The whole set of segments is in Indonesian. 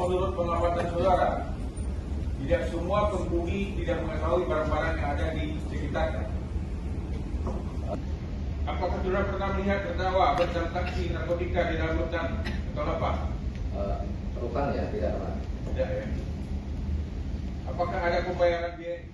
menurut pengamatan saudara, tidak semua penghuni tidak mengetahui barang-barang yang ada di sekitarnya. Apakah saudara pernah melihat terdakwa bertransaksi narkotika di dalam hutan atau apa? Bukan ya, tidak pernah. Tidak ya. Apakah ada pembayaran biaya?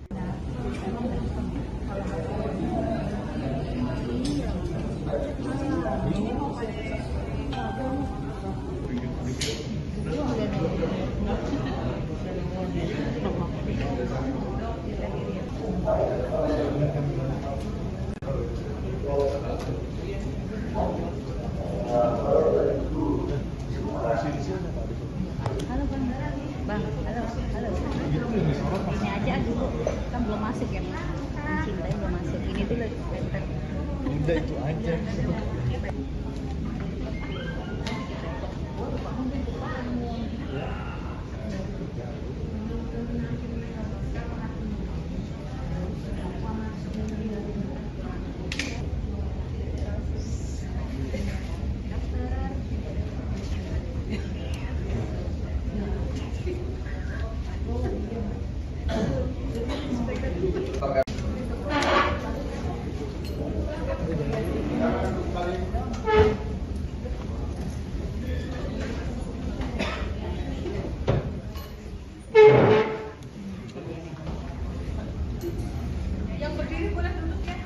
Halo bang, halo. Ini aja dulu, kan belum masuk ya, mencintai belum masuk. Ini dulu, bentar. Udah itu aja. Yang berdiri boleh duduk ya.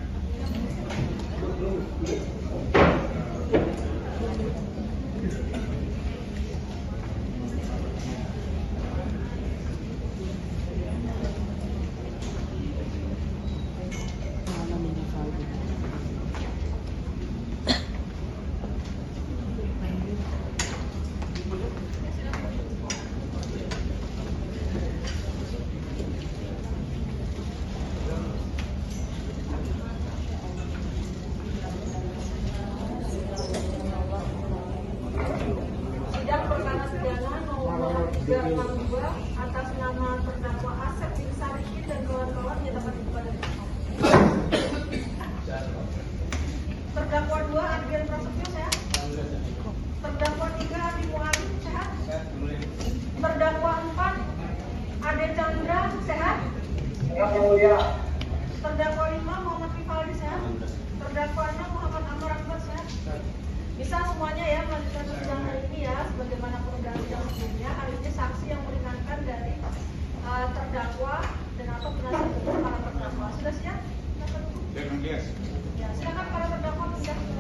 Sidang perkara pidana nomor 362 atas nama terdakwa Asep bin Sarikin dan kawan-kawan menyatakan kepada terdakwa 2 Adrian Prasetyo sehat. Terdakwa 3 Adi Mualim sehat. Terdakwa 4 Ade Chandra sehat. Terdakwa 5 Muhammad Rivaldi sehat. Terdakwa 6 Muhammad Amar Akbar sehat. Bisa semuanya ya melanjutkan persidangan hari ini ya, sebagaimana penundaan sidang sebelumnya. Hari ini saksi yang meringankan dari terdakwa dan atau penasihat hukum para terdakwa. Sudah siap? Jangan bias. Ya, silakan para terdakwa pindah ke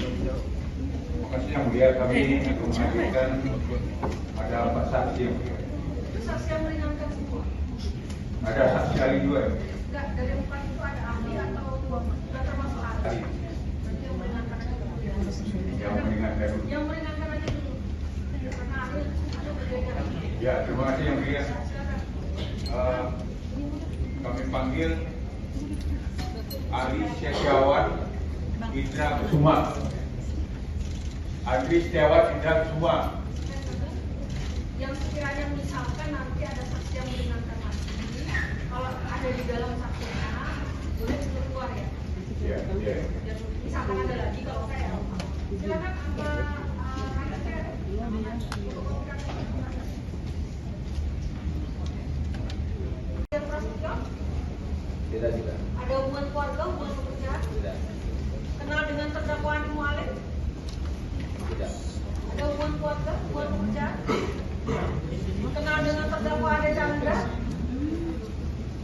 Terima kasih yang mulia, kami akan menghadirkan ada 4 saksi yang mulia. itu saksi yang meringankan semua. Ada saksi ahli 2. Enggak, dari 4 itu ada ahli atau 2? Enggak termasuk ahli. Ahli. Berarti yang meringankan aja dulu. Yang meringankan dulu. Yang meringankan aja dulu. Karena ahli ada berbeda. Ya, terima kasih yang mulia. Silakan. Kami panggil Ari Setiawan Indra Kusuma. Ari Setiawan Indra Kusuma. Yang sekiranya misalkan nanti ada saksi yang meringankan lagi, kalau ada di dalam saksinya boleh keluar ya. Ya, ya. Dan misalkan ada lagi kalau saya silakan apa ada saya Yang Prasetyo, Tidak juga. ada hubungan keluarga, hubungan pekerjaan, Tidak. kenal dengan terdakwa Adi Mualim, Tidak. ada hubungan keluarga, hubungan pekerjaan, kenal dengan terdakwa Ade Chandra,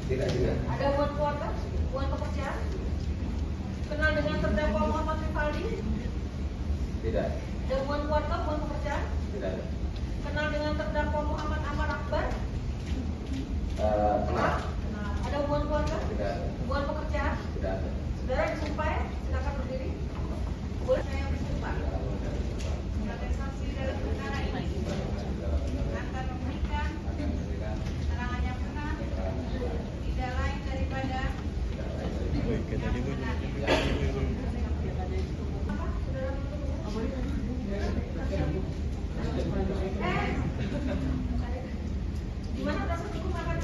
Tidak juga. ada hubungan keluarga, hubungan pekerjaan, kenal dengan terdakwa Muhammad Rivaldi, Tidak. ada hubungan keluarga, hubungan pekerjaan, Tidak. kenal dengan terdakwa Muhammad Amar Akbar, Kenal. ada hubungan keluarga, Tidak. hubungan pekerjaan, Tidak ada. saudara disumpah ya, silakan berdiri. Boleh saya yang disumpah. Sebagai saksi dalam perkara ini akan memberikan keterangan yang benar, tidak lain daripada Gimana dasar hukum akan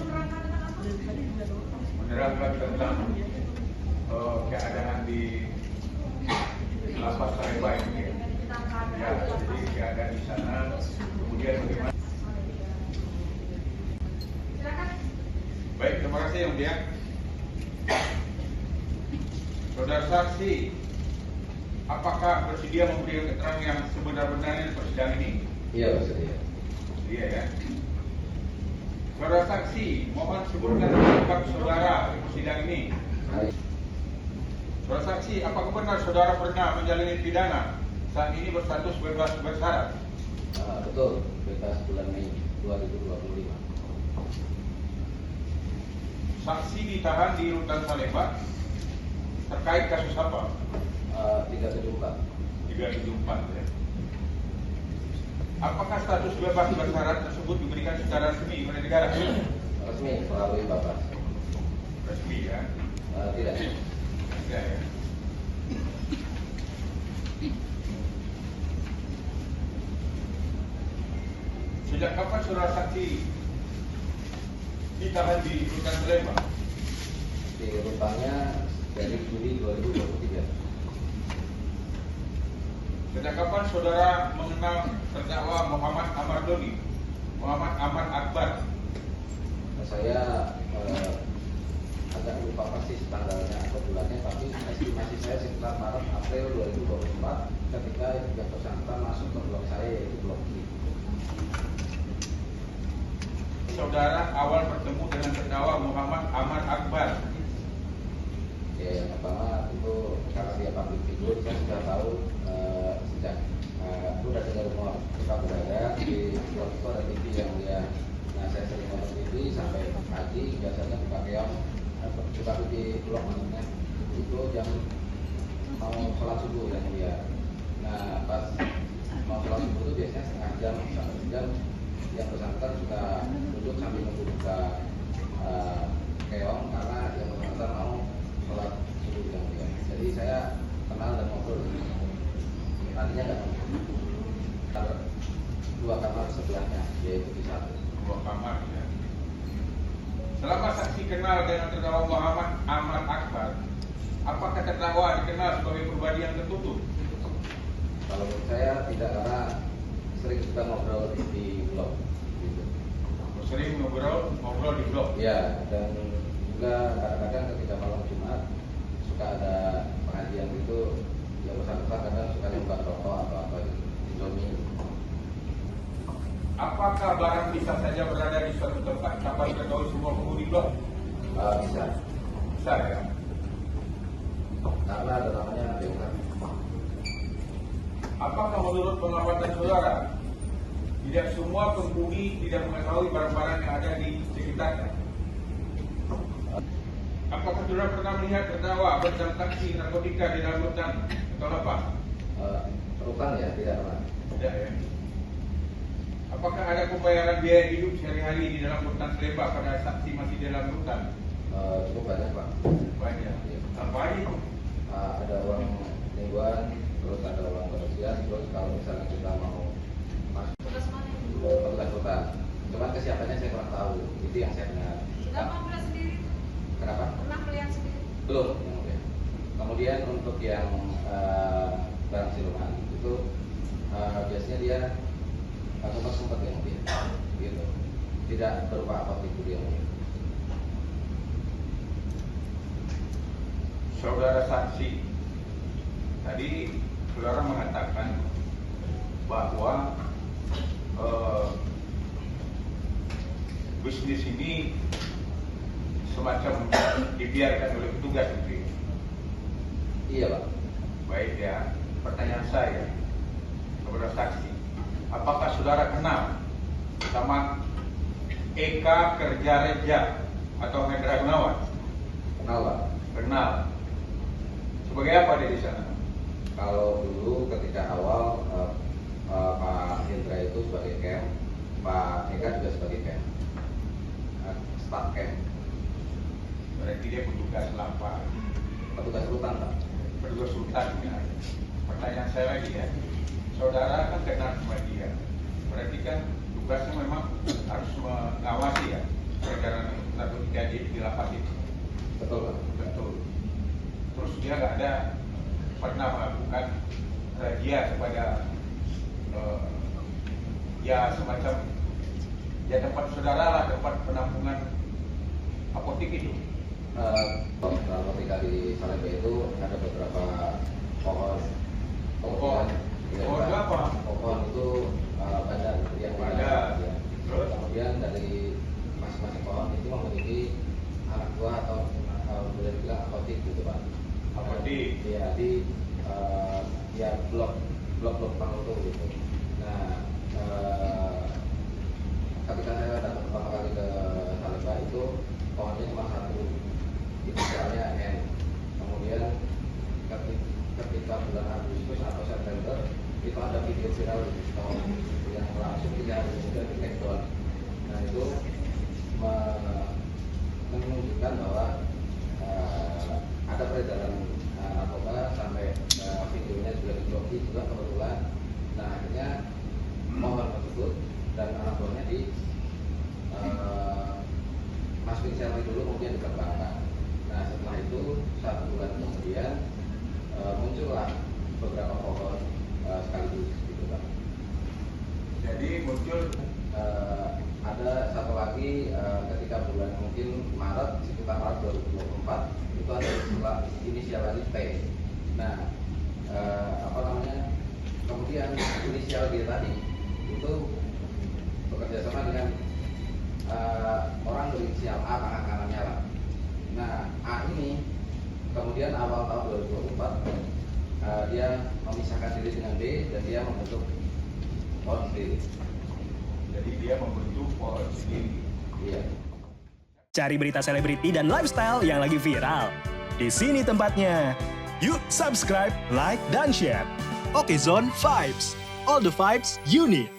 tentang keadaan di lapas Salemba ini. Ya, jadi keadaan di sana, kemudian bagaimana? Silakan. Baik, terima kasih Yang Mulia. Saudara saksi, apakah bersedia memberikan keterangan yang sebenar-benarnya di persidangan ini? Iya, bersedia. Iya ya. Saudara saksi, mohon sebutkan sikap saudara di persidangan ini. Baik. Saudara saksi, apakah benar saudara pernah menjalani pidana saat ini berstatus bebas bersyarat? Betul, bebas bulan Mei 2025. Saksi ditahan di rutan Salemba terkait kasus apa? 374. 374 ya. Apakah status bebas bersyarat tersebut diberikan secara resmi oleh negara? Resmi melalui Bapak. Resmi ya. Tidak. Tidak ya. Sejak kapan saudara saksi ditahan di rutan Salemba? Di rutannya dari Juli 2023. Sejak kapan saudara mengenal terdakwa Muhammad Ahmad Akbar? Saya agak lupa persis tanggalnya atau bulannya, tapi estimasi saya sekitar Maret April 2024 ketika yang bersangkutan masuk ke blok saya, yaitu blok I. Saudara awal bertemu dengan terdakwa Muhammad Ahmad Akbar. Ya, yang pertama tentu karena dia public figure, saya sudah tahu sejak sudah dengar rumor kita berada di blok itu ada TV yang dia. Nah, saya sering nonton TV sampai pagi, biasanya buka keong, buka TV blok maksudnya itu jam mau sholat subuh yang dia. Nah, pas mau sholat subuh itu biasanya setengah jam sampai sejam yang bersangkutan suka duduk sambil menunggu buka keong karena yang bersangkutan mau sholat subuh yang dia. Jadi saya kenal dan ngobrol. Tadinya nggak tahu. Dua kamar sebelahnya, yaitu di satu. Dua kamar ya. Selama saksi kenal dengan terdakwa Muhammad Ahmad Akbar, apakah terdakwa dikenal sebagai pribadi yang tertutup? Kalau menurut saya tidak, karena sering kita ngobrol di blog. Gitu. Sering ngobrol di blog. Ya, dan juga kadang-kadang ketika malam Jumat suka ada pengajian gitu, yang bersangkutan kadang suka nyoba rokok atau apa gitu, Indomie. Apakah barang bisa saja berada di suatu tempat tanpa diketahui semua penghuni blok? Bisa, Bisa ya. karena ada namanya BK. Apakah menurut pengamatan saudara, tidak semua penghuni tidak mengetahui barang-barang yang ada di sekitarnya? Apakah saudara pernah melihat terdakwa bertransaksi narkotika di dalam rutan atau lapas? Rutan ya, tidak pernah. Tidak ya. Apakah ada pembayaran biaya hidup sehari-hari di dalam rutan Salemba pada saksi masih di dalam rutan? Cukup banyak Pak. Banyak. Apa aja itu? Ada uang mingguan, terus ada uang kebersihan, terus kalau misalnya kita mau masuk Tugas mana? petugas rutan, cuman kesiapannya saya kurang tahu, itu yang saya dengar. Sudah mau melihat sendiri? Kenapa? Pernah melihat sendiri? Belum. Kemudian untuk yang barang siluman itu biasanya dia sempat yang mungkin, gitu. Tidak berupa apa itu dia mungkin. Saudara saksi, tadi saudara mengatakan bahwa bisnis ini semacam dibiarkan oleh petugas gitu. Iya Pak. Baik ya, pertanyaan saya kepada saksi, apakah saudara kenal sama Eka Kerjareja atau Hendra Gunawan? Kenal Pak. Kenal. Sebagai apa dia di sana? Kalau dulu ketika awal Pak Hendra itu sebagai camp, Pak Eka juga sebagai camp, staff camp. Berarti dia petugas lapas, Petugas rutan Pak. petugas rutan ya. Pertanyaan saya lagi ya, saudara kan kenal sama dia, berarti kan tugasnya memang harus mengawasi ya peredaran narkotika di lapas itu. Betul Pak. Betul. Terus dia nggak ada pernah melakukan razia kepada ya semacam ya tempat saudara lah, tempat penampungan apotek itu. Kalau ketika di Salemba itu ada beberapa pohon. Pohon. Ya, Pohon itu apa? Pohon itu badan yang Badan. ya. Terus? Kemudian dari masing-masing pohon itu memiliki anak buah atau boleh bilang apotik gitu Pak. Apotik. Ya di ya blok Panutu gitu. Nah ketika saya datang pertama kali ke Salemba itu pohonnya cuma satu, inisialnya N. Kemudian ketika bulan Agustus atau September itu ada video viral di TikTok yang langsung 3 hari kemudian di take down. Nah itu menunjukkan bahwa ada peredaran narkoba sampai videonya juga di juga kebetulan. Nah akhirnya pohon tersebut dan anak buahnya di masukin sel dulu kemudian dikembangkan. Nah setelah itu 1 bulan kemudian muncullah beberapa pohon sekaligus gitu Pak. Jadi muncul Ada satu lagi ketika bulan mungkin Maret, sekitar Maret 2024 itu ada istilah inisial lagi T. Nah kemudian inisial dia tadi itu bekerja sama dengan orang berinisial A tangan kanannya lah. Nah A ini kemudian awal tahun 2024 dia memisahkan diri dengan B dan dia membentuk pohon sendiri. jadi dia membentuk pohon sendiri. Iya. Cari berita selebriti dan lifestyle yang lagi viral. Di sini tempatnya. Yuk subscribe, like, dan share. Oke Zone Vibes. All the vibes you need.